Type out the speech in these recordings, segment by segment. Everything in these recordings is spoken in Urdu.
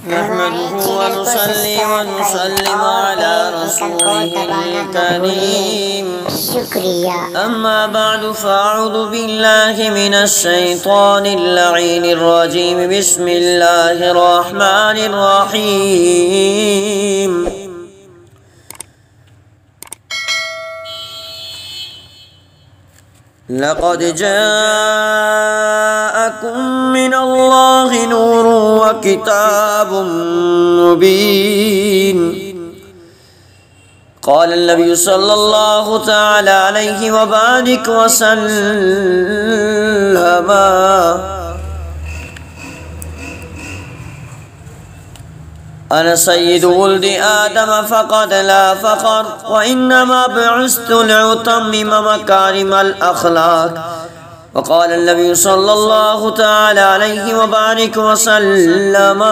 نحمده ونصلي ونسلم على رسوله الكريم أما بعد فأعوذ بالله من الشيطان اللعين الرجيم بسم الله الرحمن الرحيم لقد جاءكم من الله نور وكتاب مبين قال النبي صلى الله تعالى عليه وبارك وسلم أنا سيد ولد آدم فقد لا فخر وإنما بعثت لأتمم مكارم الأخلاق وقال النبي صلى الله تعالى عليه وبارك وسلم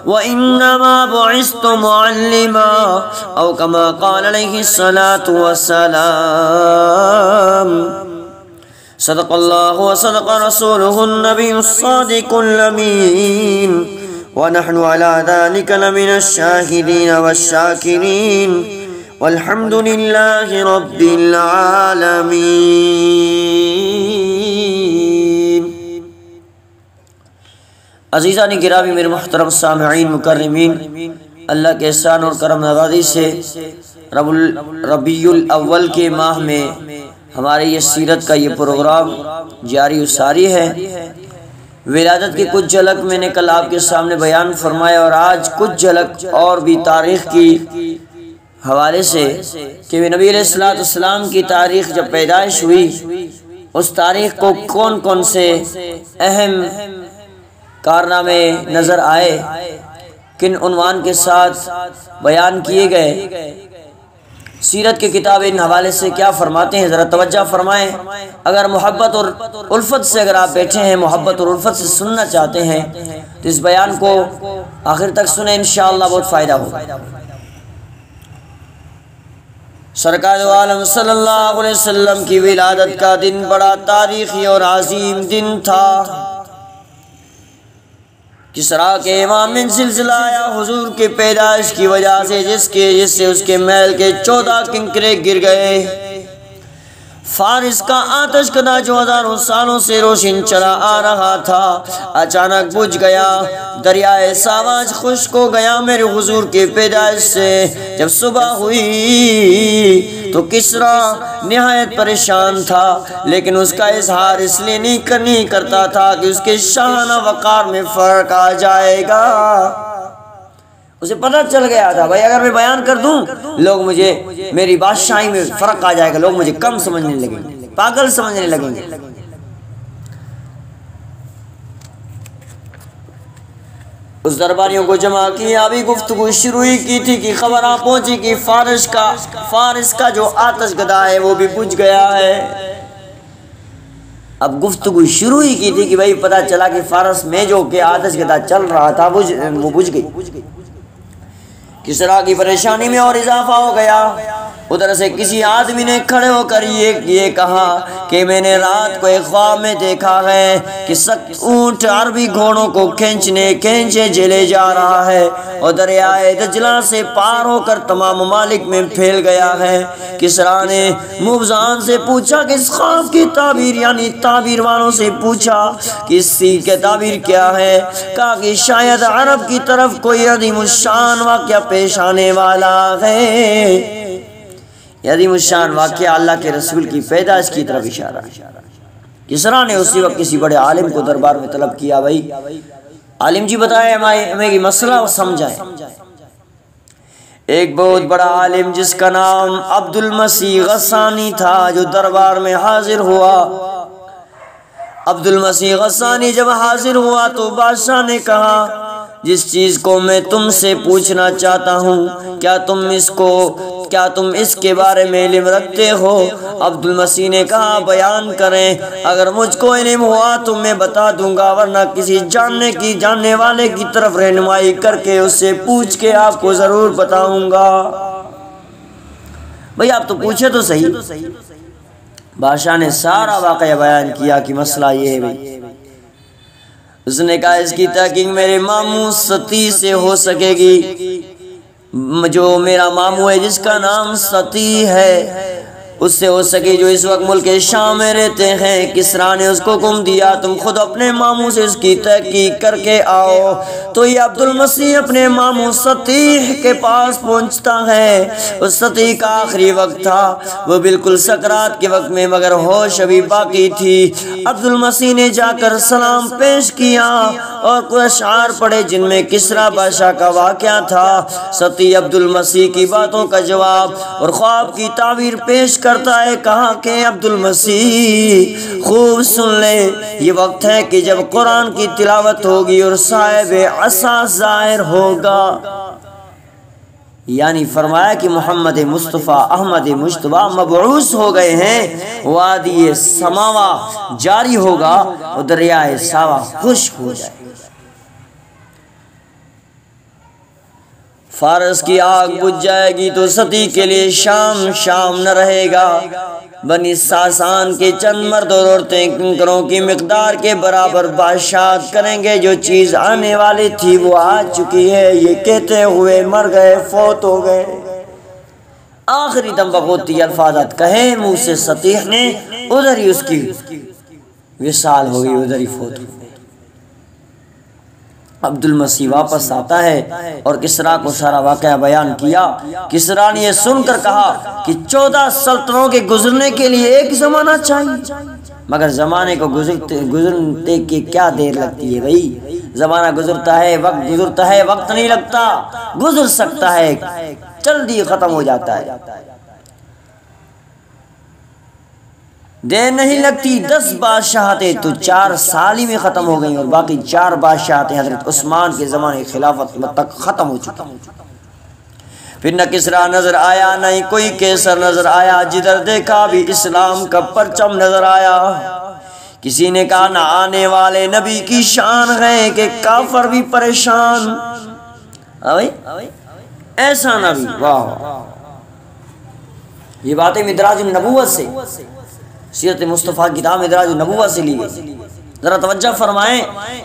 وإنما بعثت معلما أو كما قال عليه الصلاة والسلام صدق الله وصدق رسوله النبي الصادق الأمين ونحن على ذلك لمن الشاهدين والشاكرين والحمد لله رب العالمين. عزیزان گرامی میرے محترم سامعین مکرمین، اللہ کے احسان اور کرم نوازی سے ربیع الاول کے ماہ میں ہمارے یہ سیرت کا یہ پروگرام جاری و ساری ہے. ولادت کی کچھ جھلک میں نے کل آپ کے سامنے بیان فرمایا، اور آج کچھ جھلک اور بھی تاریخ کی حوالے سے کہ نبی علیہ السلام کی تاریخ جب پیدائش ہوئی، اس تاریخ کو کون کون سے اہم کارنامے نظر آئے، کن عنوان کے ساتھ بیان کیے گئے، سیرت کی کتاب ان حوالے سے کیا فرماتے ہیں، ذرا توجہ فرمائیں. اگر محبت اور الفت سے اگر آپ بیٹھے ہیں، محبت اور الفت سے سننا چاہتے ہیں تو اس بیان کو آخر تک سنیں، انشاءاللہ بہت فائدہ ہوگا. سرکار دو عالم صلی اللہ علیہ وسلم کی ولادت کا دن بڑا تاریخی اور عظیم دن تھا. کسرا کے امام من سلسلہ آیا حضور کے پیدائش کی وجہ سے جس سے اس کے محل کے 14 کنکرے گر گئے. فارس کا آتش کدہ جو ہزاروں سالوں سے روشن چلا آ رہا تھا اچانک بجھ گیا. دریائے ساواج خشک ہو گیا میرے حضور کے پیدائش سے. جب صبح ہوئی تو کسرا نہایت پریشان تھا، لیکن اس کا اظہار اس لیے نہیں کرتا تھا کہ اس کے شانہ وقار میں فرق آ جائے گا. اسے پتہ چل گیا تھا بھائی اگر میں بیان کر دوں لوگ مجھے، میری بادشاہی میں فرق آ جائے گا، لوگ مجھے کم سمجھنے لگیں گے، پاگل سمجھنے لگیں گے. اس درباریوں کو جمع کیا، ابھی گفتگو شروع کی تھی کہ خبر آ پہنچی کہ فارس کا جو آتش گدا ہے وہ بھی بجھ گیا ہے. اب گفتگو شروع کی تھی کہ بھائی پتہ چلا کہ فارس میں جو کہ آتش گدا چل رہا تھا وہ بجھ گئی. کسرا کی پریشانی میں اور اضافہ ہو گیا. ادھر سے کسی آدمی نے کھڑے ہو کر یہ کہا کہ میں نے رات کو ایک خواب میں دیکھا ہے کہ سخت اونٹ عربی گھوڑوں کو کھینچے جلے جا رہا ہے اور دریائے دجلہ سے پار ہو کر تمام ممالک میں پھیل گیا ہے. کسرا نے موبزان سے پوچھا کہ اس خواب کی تعبیر، یعنی تعبیر والوں سے پوچھا کہ اس کی تعبیر کیا ہے. کہا کہ شاید عرب کی طرف کوئی عظیم الشان واقعہ پیش آنے والا ہے. عظیم الشان واقعہ اللہ کے رسول کی پیدائش کی طرف اشارہ. کسرا نے اسی وقت کسی بڑے عالم کو دربار میں طلب کیا، بھائی عالم جی بتائیں ہمیں یہ مسئلہ اور سمجھائیں. ایک بہت بڑا عالم جس کا نام عبد المسیح غسانی تھا جو دربار میں حاضر ہوا. عبد المسیح غسانی جب حاضر ہوا تو بادشاہ نے کہا جس چیز کو میں تم سے پوچھنا چاہتا ہوں کیا تم اس کے بارے میں علم رکھتے ہو؟ عبد المسیح نے کہا بیان کریں، اگر مجھ کو علم ہوا تو میں بتا دوں گا، ورنہ کسی جاننے والے کی طرف رہنمائی کر کے اس سے پوچھ کے آپ کو ضرور بتاؤں گا. بھئی آپ تو پوچھے تو صحیح. بادشاہ نے سارا واقعہ بیان کیا کہ مسئلہ یہ ہے بھئی. اس نے کہا اس کی تحقیق میرے ماموں ستی سے ہو سکے گی، جو میرا ماموں ہے جس کا نام ستی ہے اس سے ہو سکے، جو اس وقت ملک شام میں رہتے ہیں۔ کسریٰ نے اس کو حکم دیا تم خود اپنے ماموں سے اس کی تحقیق کر کے آؤ۔ تو یہ عبد المسیح اپنے ماموں سطیح کے پاس پہنچتا ہے۔ اس سطیح کا آخری وقت تھا، وہ بالکل سکرات کے وقت میں مگر ہوش ابھی باقی تھی۔ عبد المسیح نے جا کر سلام پیش کیا اور کچھ اشعار پڑھے جن میں کسریٰ بادشاہ کا واقعہ تھا۔ سطیح عبد المسیح کی باتوں کا جواب اور خواب کی تعبیر پیش کرتا ہے۔ کہا کہ عبد المسیح خوب سن لے، یہ وقت ہے کہ جب قرآن کی تلاوت ہوگی اور صاحب عصا ظاہر ہوگا۔ یعنی فرمایا کہ محمد مصطفیٰ احمد مجتبی مبعوث ہو گئے ہیں، وادی سماوا جاری ہوگا اور دریائے ساوا خشک ہو جائے گا۔ فارس کی آگ بجھ جائے گی تو ستی کے لیے شام نہ رہے گا۔ بنی ساسان کے چند مرد اور عورتیں کنکروں کی مقدار کے برابر بادشاہت کریں گے، جو چیز آنے والی تھی وہ آ چکی ہے، یہ کہتے ہوئے مر گئے، فوت ہو گئے۔ آخری دم بغوتی الفاظات کہے منہ سے سطیح نے، ادھر ہی اس کی وصال ہو گئی، ادھر ہی فوت ہو گئی۔ عبد المسیح واپس آتا ہے اور کسریٰ کو سارا واقعہ بیان کیا۔ کسریٰ نے یہ سن کر کہا کہ 14 سلطنتوں کے گزرنے کے لیے ایک زمانہ چاہیے، مگر زمانے کو گزرتے کی کیا دیر لگتی ہے بھائی؟ زمانہ گزرتا ہے، وقت گزرتا ہے، وقت نہیں لگتا، گزر سکتا ہے، جلدی ختم ہو جاتا ہے، دیر نہیں لگتی۔ 10 بادشاہتیں تو 4 سال ہی میں ختم ہو گئیں اور باقی 4 بادشاہتیں حضرت عثمان کے زمانے خلافت تک ختم ہو چکی۔ پھر نہ کسریٰ نظر آیا، نہ ہی کوئی قیصر نظر آیا، جدھر دیکھا بھی اسلام کا پرچم نظر آیا۔ کسی نے کہا نہ آنے والے نبی کی شان ہے کہ کافر بھی پریشان۔ ایسا نبی، واہ! یہ باتیں مدراج النبوت سے، سیرت مصطفیٰ کتاب مدراج النبوت سے لی گئی۔ ذرا توجہ فرمائیں،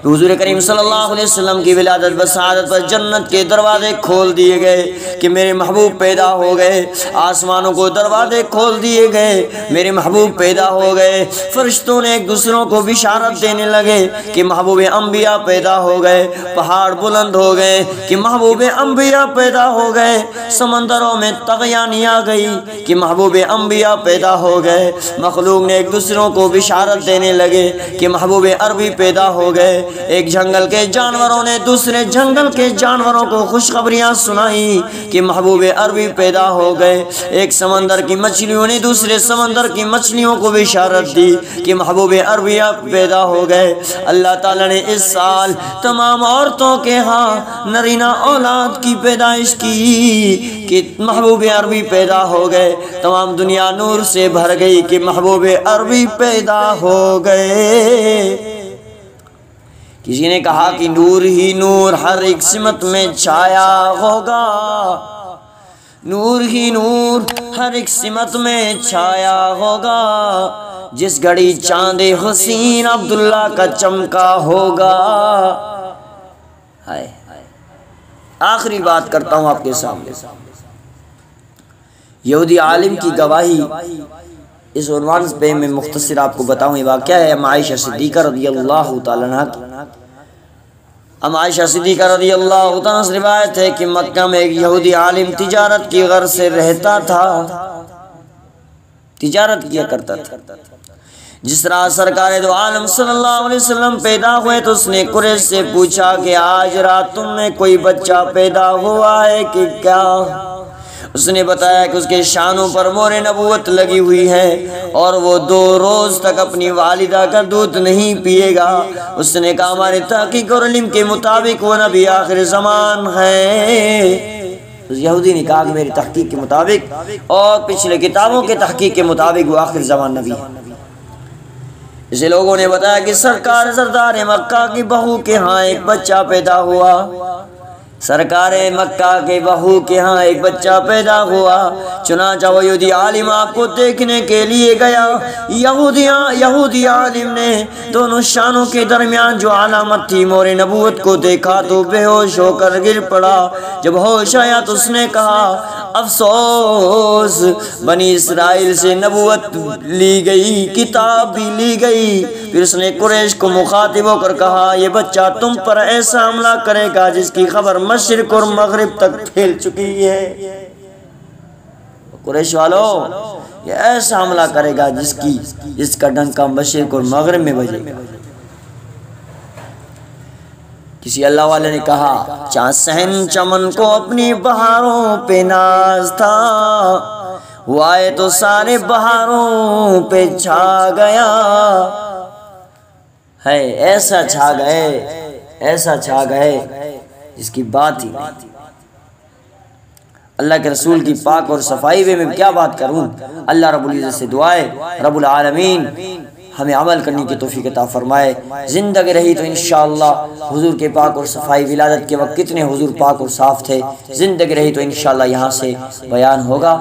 حضور کریم صلی اللہ علیہ وسلم کی ولادت بسعادت پر جنت کے دروازے کھول دیے گئے کہ میرے محبوب پیدا ہو گئے، آسمانوں کو دروازے کھول دیے گئے، میرے محبوب پیدا ہو گئے، فرشتوں نے ایک دوسروں کو بشارت دینے لگے کہ محبوب انبیاء پیدا ہو گئے، پہاڑ بلند ہو گئے کہ محبوب انبیاء پیدا ہو گئے، سمندروں میں طغیانی آ گئی کہ محبوب انبیاء پیدا ہو گئے، مخلوق نے ایک دوسروں کو بشارت دینے لگے کہ محبوب عربی پیدا ہو گئے، ایک جنگل کے جانوروں نے دوسرے جنگل کے جانوروں کو خوشخبریاں سنائی کہ محبوب عربی پیدا ہو گئے، ایک سمندر کی مچھلیوں نے دوسرے سمندر کی مچھلیوں کو بشارت دی کہ محبوب عربی پیدا ہو گئے۔ اللہ تعالیٰ نے اس سال تمام عورتوں کے ہاں نرینہ اولاد کی پیدائش کی کہ محبوب عربی پیدا ہو گئے، تمام دنیا نور سے بھر گئی کہ محبوب عربی پیدا ہو گئے۔ کسی نے کہا کہ نور ہی نور ہر ایک سمت میں چھایا ہوگا، نور ہی نور ہر ایک سمت میں چھایا ہوگا، جس گھڑی چاند حسین عبداللہ کا چمکا ہوگا۔ آخری بات کرتا ہوں آپ کے سامنے، یہودی عالم کی گواہی، اس عنوان پہ میں مختصر آپ کو بتاؤں۔ یہ واقعہ ہے ام عائشہ صدیقہ رضی اللہ تعالیٰ عنہ کی۔ ام عائشہ صدیقہ رضی اللہ تعالیٰ سے روایت ہے کہ مکہ میں ایک یہودی عالم تجارت کی غرض سے رہتا تھا، تجارت کیا کرتا تھا۔ جس طرح سرکار دو عالم صلی اللہ علیہ وسلم پیدا ہوئے تو اس نے قریش سے پوچھا کہ آج رات تم میں کوئی بچہ پیدا ہوا ہے کہ کیا؟ اس نے بتایا کہ اس کے شانوں پر مہر نبوت لگی ہوئی ہے اور وہ 2 روز تک اپنی والدہ کا دودھ نہیں پیے گا۔ اس نے کہا ہمارے تحقیق اور علم کے مطابق وہ نبی آخر زمان ہے۔ یہودی نے کہا کہ میری تحقیق کے مطابق اور پچھلے کتابوں کے تحقیق کے مطابق وہ آخر زمان نبی ہے۔ اسے لوگوں نے بتایا کہ سرکار سردار مکہ کی بہو کے ہاں ایک بچہ پیدا ہوا۔ سرکار مکہ کے بہو کے ہاں ایک بچہ پیدا ہوا، چنانچہ وہ یہودی عالم آپ کو دیکھنے کے لیے گیا۔ یہودی عالم نے دونوں شانوں کے درمیان جو علامت تھی مور نبوت کو دیکھا تو بے ہوش ہو کر گر پڑا۔ جب ہوش آیا تو اس نے کہا افسوس، بنی اسرائیل سے نبوت لی گئی، کتاب بھی لی گئی۔ پھر اس نے قریش کو مخاطب ہو کر کہا یہ بچہ تم پر ایسا حملہ کرے گا جس کی خبر مشرق اور مغرب تک پھیل چکی ہے۔ قریش والو، یہ ایسا حملہ کرے گا جس کا ڈنکا مشرق اور مغرب میں بجے گا۔ کسی اللہ والے نے کہا چاند صحن چمن کو اپنی بہاروں پہ ناز تھا، وہ آئے تو سارے بہاروں پہ چھا گیا ہے۔ ایسا چھا گئے جس کی بات ہی نہیں۔ اللہ کے رسول کی پاک اور صفائی میں کیا بات کروں۔ اللہ رب العزت سے دعا ہے رب العالمین ہمیں عمل کرنے کی توفیق عطا فرمائے۔ زندگی رہی تو انشاءاللہ حضور کے پاک اور صفائی ولادت کے وقت کتنے حضور پاک اور صاف تھے، زندگی رہی تو انشاءاللہ یہاں سے بیان ہوگا۔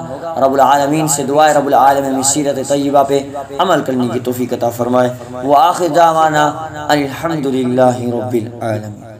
رب العالمین سے دعا ہے رب العالمین سیرت طیبہ پہ عمل کرنے کی توفیق عطا فرمائے۔ وآخر دعوانا الحمدللہ رب العالمین۔